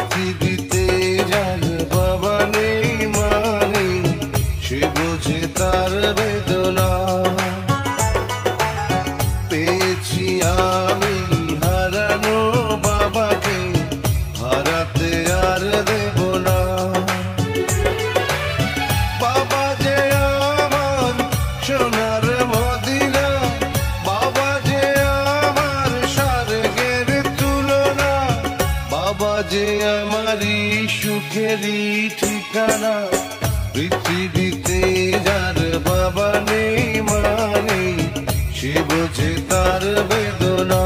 পৃথিবীতে যার বাবা নেই মানে সে বোঝে তার বেদনা। পেয়েছি আমি হারানো বাবাকে, হারাতে আর দেব না। বাবা যে আমার সোনার মদিনা, বাবা যে আমার স্বর্গের তুলনা, বাবা যে আমারই সুখেরই ঠিকানা। পৃথিবীতে যার বাবা নেই মানে সে বোঝে তার বেদনা।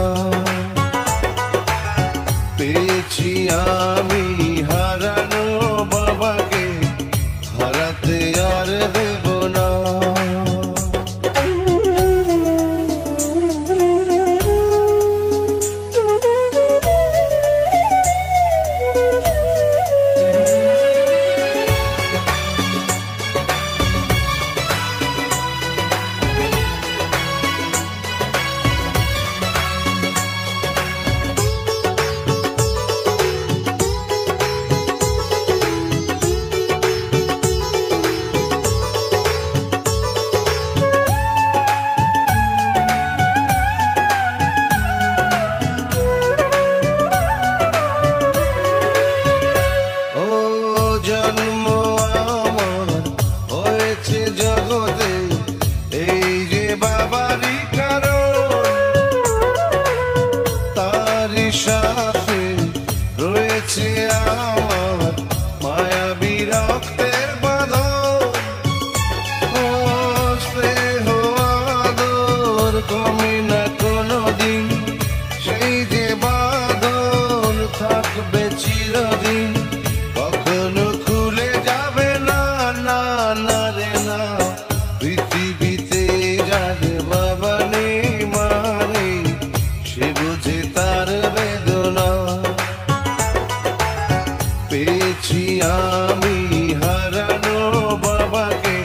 পেয়েছি আমি হারানো বাবাকে, হারাতে আর দেব না। জন্ম আমার হয়েছে জগতে এই যে বাবারই কারণ, তারই সাথে রয়েছে আমার মায়াবী রক্তের বাঁধন। ও স্নেহ আদর কমে না কোনোদিন, সেই যে বাঁধন থাকবে চিরদিন। কখনো খুলে যাবে না, না না রে না। পৃথিবীতে যার বাবা নেই মানে সে বোঝে তার বেদনা। পেয়েছি আমি হারানো বাবাকে,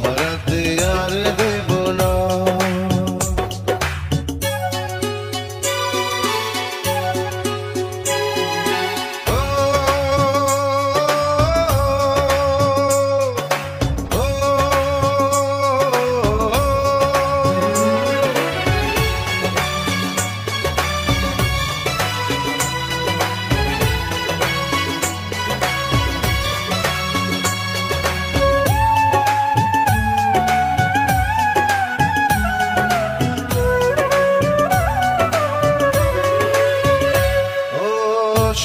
হারাতে আর দেব না।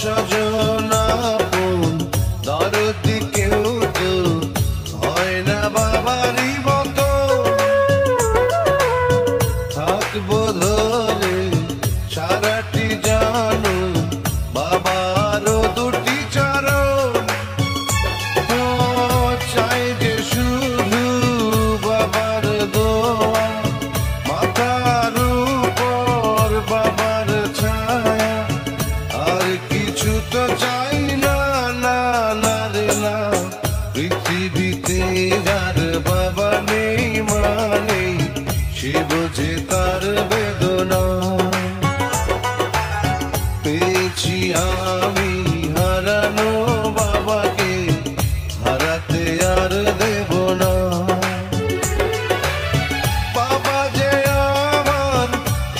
সজনা আপন দরদি কেউ তো হয় না বাবারই মতো। থাকবো ধরে সারাটি জানো বাবারও দুটি চরণ। চাই যে শুধু বাবার দোয়া, মাথার উপর বাবার ছায়া, আর কিছু তো চাই না, না না রে না। পৃথিবীতে যার বাবা নেই মানে সে বোঝে তার বেদনা। পেয়েছি আমি হারানো বাবাকে, হারাতে আর দেব না। বাবা যে আমার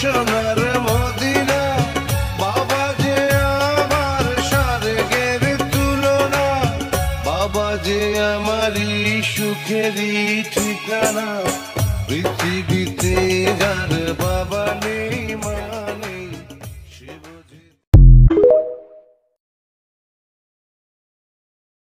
সোনার মদিনা, বাবা যে আমার স্বর্গের তুলনা, বাবা যে আমারই সুখেরই ঠিকানা। পৃথিবীতে যার বাবা নেই